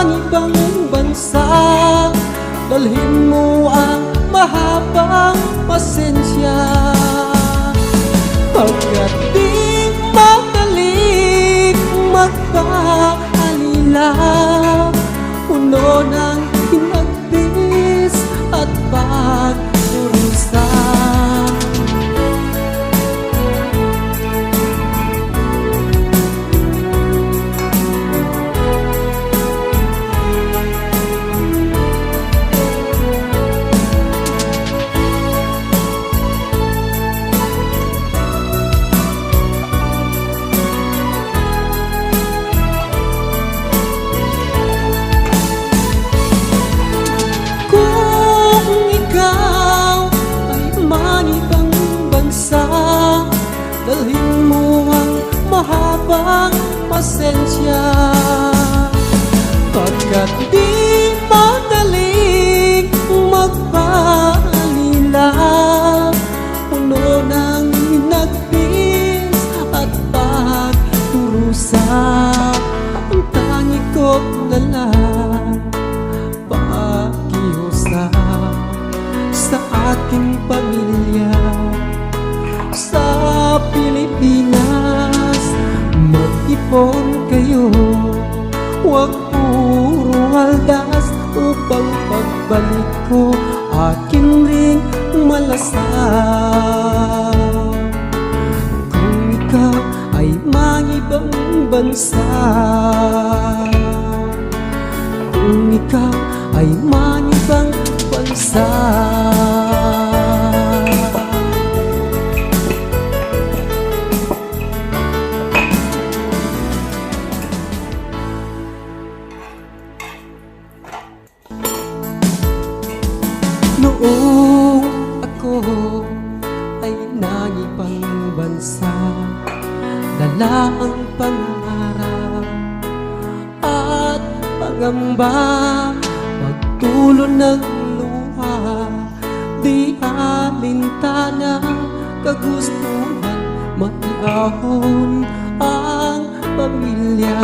man ibang bansa, dalhin mo ang mahabang pasensya. Pagkat di madali magpaalila, puno ng hinagbis at pagdurusa. Dalhin mo ang mahabang pasensya. Pagkat di madaling magpaalila, puno ng hinagbis at pagdurusa. Ang tangi ko't nalang pakiusap sa aking pamilya. Sa Pilipinas, mag-ipon kayo, huwag puro waldas, upang pagbalik ko akin ring malasang. Kung ikaw ay mangibang bansa, kung ikaw ay mangibang bansa, noong ako ay nangibang bansa, dala ang pangarap at pangamba, pagtulo ng luha, di alintana, kagustuhan, maiahon ang pamilya.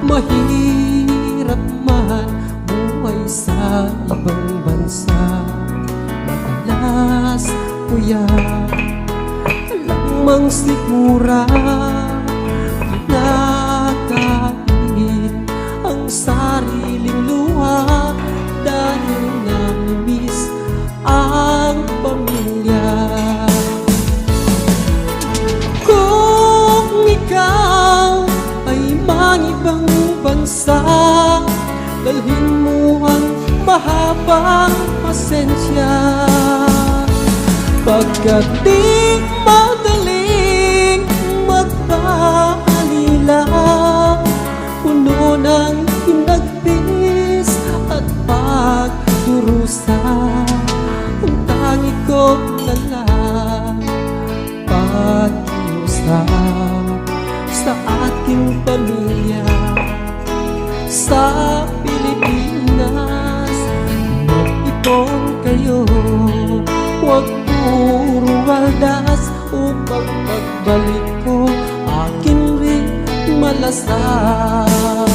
Mahirap man buhay sa ibang bansa, madalas kuya lamang sigura pinakait ang sariling luha, dahil namimiss ang pamilya. Kung ikaw ay mangibang bansa, dalhin mo ang mahabang pasensya. Pagkat di madaling magpaalila, puno ng hinagbis at pagdurusa. Ang tangi ko nalang pakiusap sa aking pamilya. Sa Pilipinas, mag-ipon kayo, huwag puro waldas, upang pagbalik ko akin rin malasang.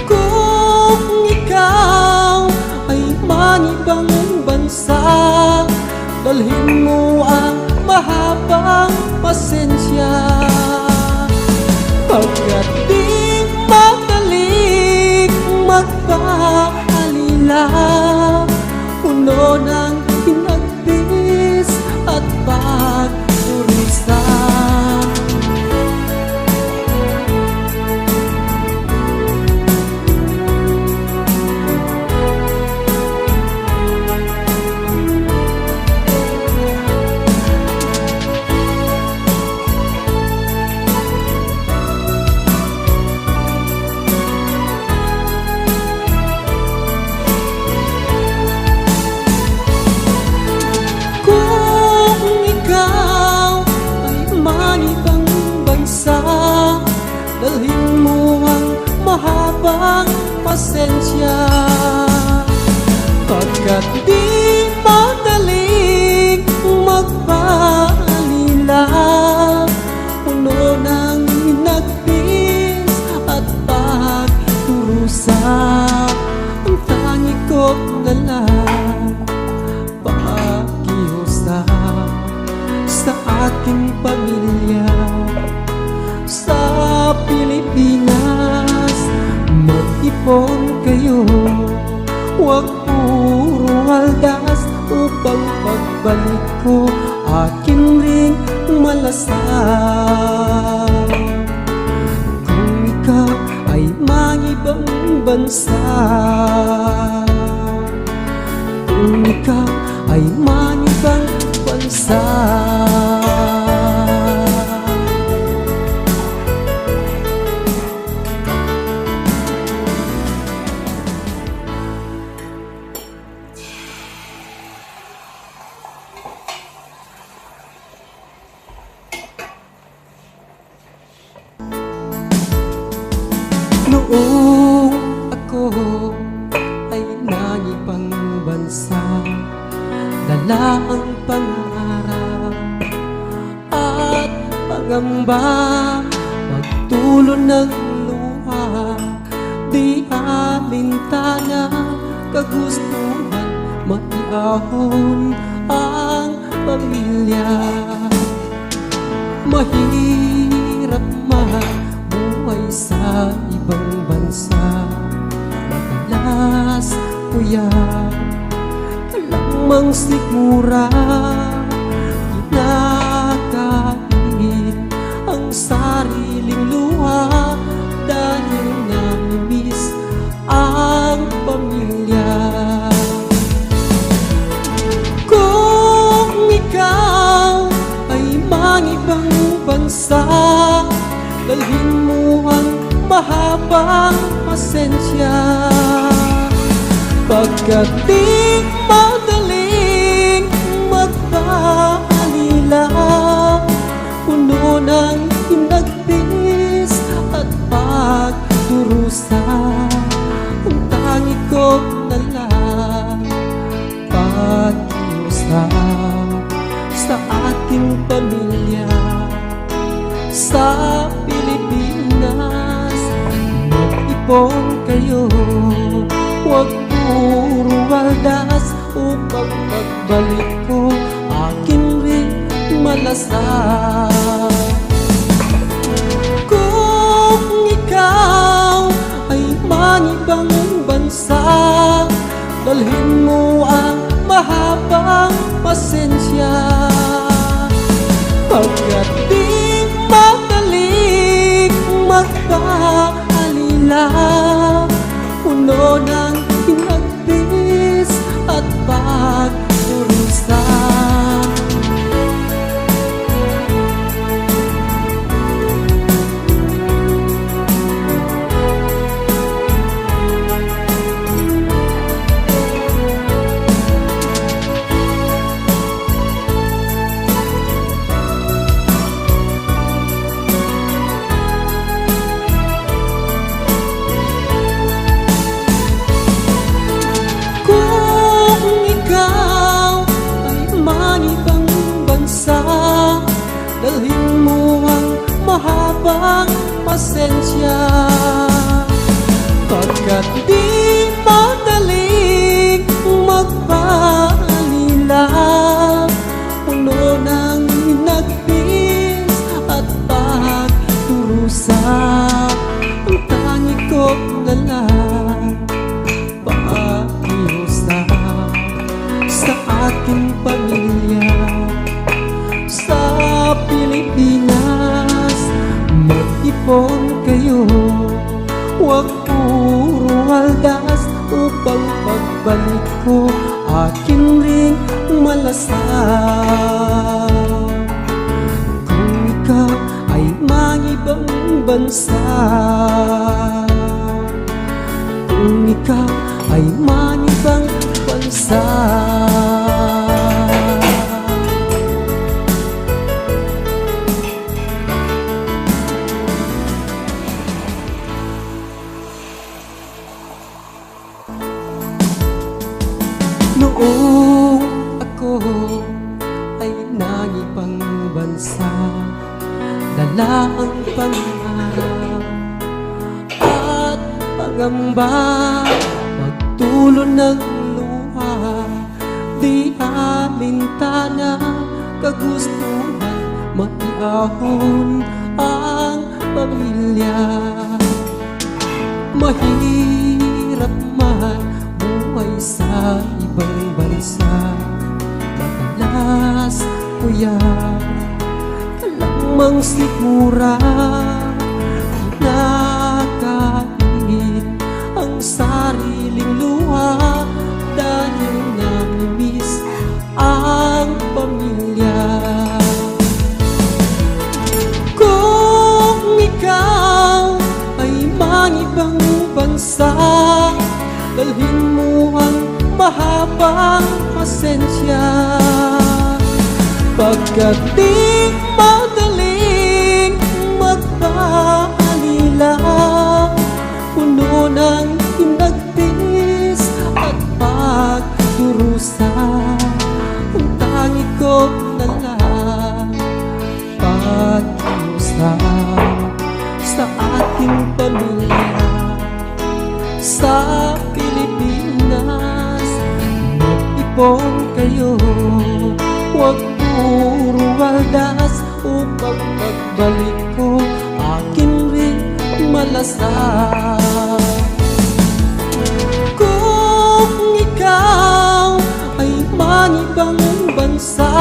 Kung ikaw ay manibang bansa, dalhin mo ang mahabang pasensya. Pagkat di madaling magpaalila, puno ng hinagbis at pagdurusa. Dalhin mo ang mahabang pasensya. Pagkat di madaling magpaalila, puno ng hinagbis at aking pamilya. Sa Pilipinas, mag-ipon kayo, huwag puro waldas upang pagbalik ko akin ring malasang. Kung ikaw ay mangibang bansa, kung ikaw ay mangibang bansa, noong ako ay nangibang bansa, dala ang pangarap at pangamba, pagtulo ng luha, di alintana, kagustuhan, maiahon ang pamilya. Mahirap mabuhay sa ibang bansa, madalas kuya kalamang sigura, kinakain ang sariling luha dahil namimiss ang pamilya. Kung ikaw ay mangibang bansa, dalhin mo ang mahabang pasensya, pagkat di madaling magpaalila, puno ng hinagpis at pagdurusa. Ang tangi ko na lang pag-iusap sa ating pamilya. Sa Pilipinas, mag-ipon kayo, huwag puro waldas upang pagbalik ko akin rin malasang. Kung ikaw ay mangibang bansa, dalhin mo ang mahabang pasensya, pagkat di madaling magpaalila, puno ng hinagpis at pagdurusa. Dalhin mo ang mahabang pasensya, pagkat di madaling magpaalila, puno ng hinagpis at pagdurusa. Ang tangi ko na lang pakiusap sa aking pamilya. Sa Pilipinas, mag-ipon kayo, huwag puro waldas upang pagbalik ko akin ring malasang. Kung ikaw ay mangibang bansa, kung ikaw ay mangibang bansa, noong ako ay nangibang bansa, dala ang pangarap at pangamba, pagtulo ng luha, di alintana, kagustuhan, maiahon ang pamilya. Mahirap man buhay sa ibang bansa, madalas kuya lamang sigura kinakain ang sariling luha dahil namimiss ang pamilya. Kung ikaw ay manibang bansa, dalhin mo ang mahabang pasensya, pagkat di madaling magpaalila, puno ng hinagpis at pagdurusa. Ang tangi ko na lang pagdurusa sa ating pamilya sa Pilipinas. Mag-ipon kayo, huwag puro waldas, upang pagbalik ko akin rin malasakit. Kung ikaw ay manibang bansa,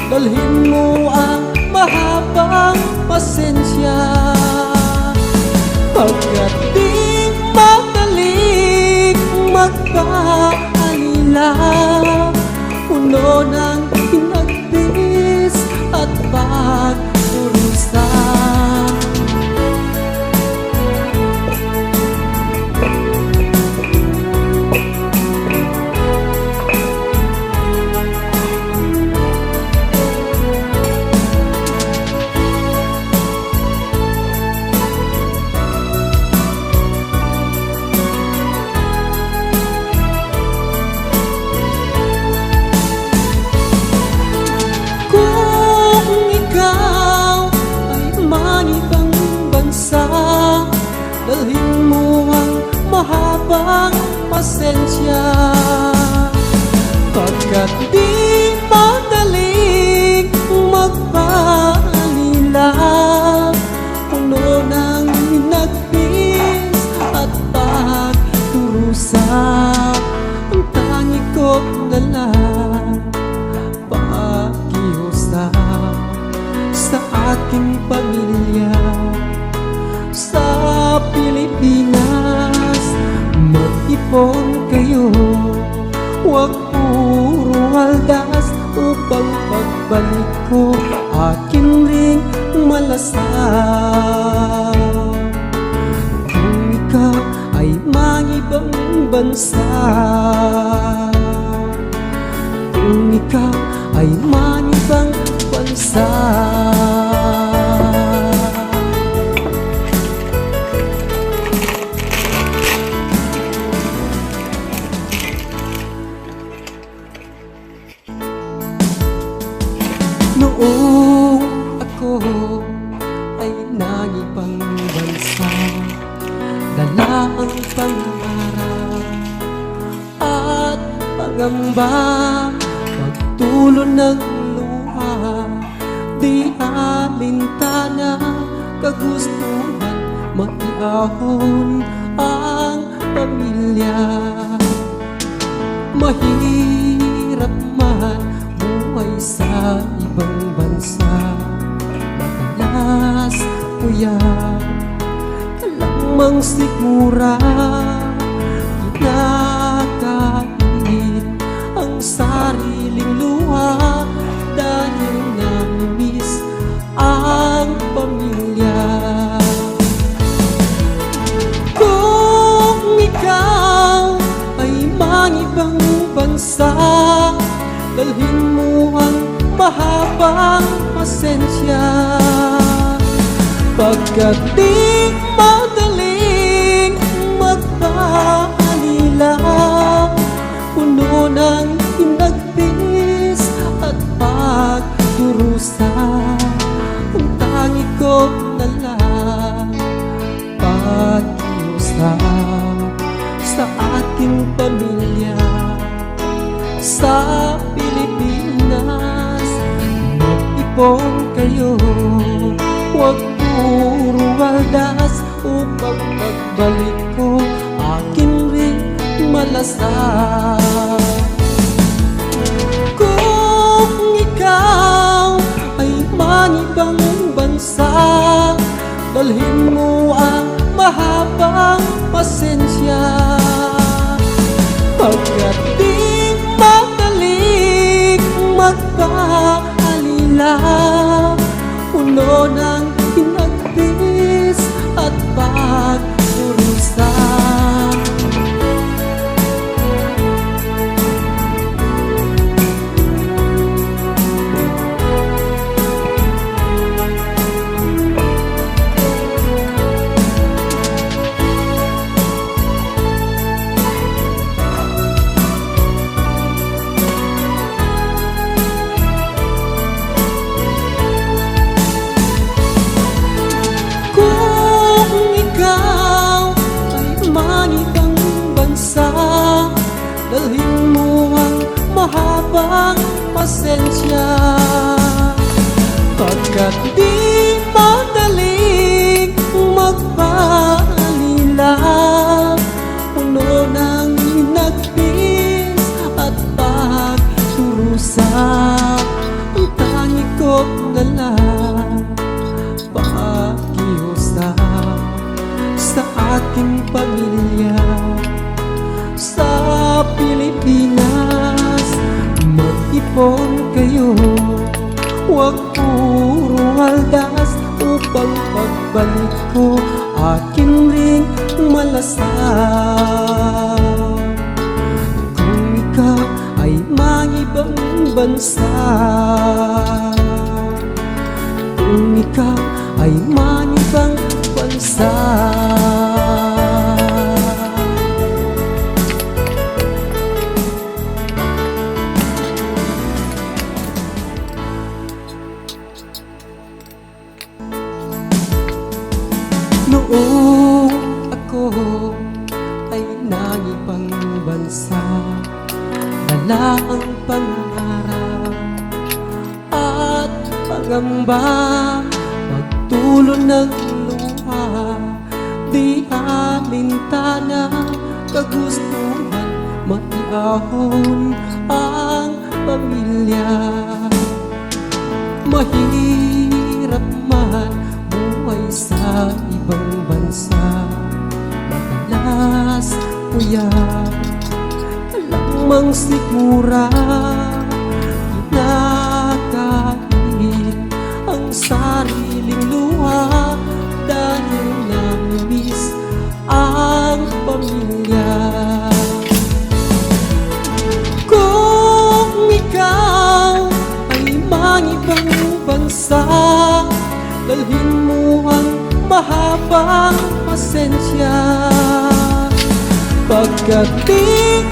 dalhin mo ang mahabang pasensya, pagkat di madaling magpaalila, puno ng hinagpis at pagdurusa. Dalhin mo ang mahabang pasensya, pagkat di madaling magpaalila, puno ng hinagpis at pagdurusa. Ang tangi ko na lang pakiusap sa aking pamilya sa Pilipinas. Mag-ipon kayo, huwag puro waldas, upang pagbalik ko akin ring malasakit. Kung ikaw ay mangibang bansa, kung ikaw ay mangibang bansa, noong ako ay nangibang bansa, dala ang pangarap at pangamba, pagtulo ng luha, di alintana, kagustuhan, maiahon ang pamilya. Mahirap man buhay sa ibang bansa, madalas kuya lamang sigura kinakain ang sariling luha dahil namimiss ang pamilya. Kung ikaw ay mangibang bansa, dalhin mo ang mahabang pasensya, pagkat di madaling magpaalila, puno ng hinagpis at pagdurusa. Ang tangi ko na lang pakiusap sa aking pamilya sa Pilipinas. Mag-ipon kayo. Huwag puro waldas upang pagbalik ko akin rin malasakit. Kung ikaw ay manibang bansa, dalhin mo ang mahabang pasensya. Pagkat di madalik magpaalila, puno ng hinagpis at pagdurusa. Dalhin mo ang mahabang pasensya. Pagkat di madaling magpaalila, puno ng hinagpis at pagdurusa. Ang tangi ko na lang pakiusap sa aking pamilya. Sa Pilipinas, mag-ipon kayo. Huwag puro waldas upang pagbalik ko akin ring malasan. Kung ikaw ay mangibang bansa, kung ikaw ay mangibang bansa, noong ako ay nangibang bansa, dala ang pangarap at pangamba, pagtulo ng luha, di alintana, kagustuhan, maiahon ang pamilya. Mahirap man buhay sa ibang bansa, madalas puyat, lamang sigura, kinakain ang sariling luha dahil namimiss ang pamilya. Kung ikaw ay mangibang bansa, dalhin mo ang mahabang pasensya. Pagkat di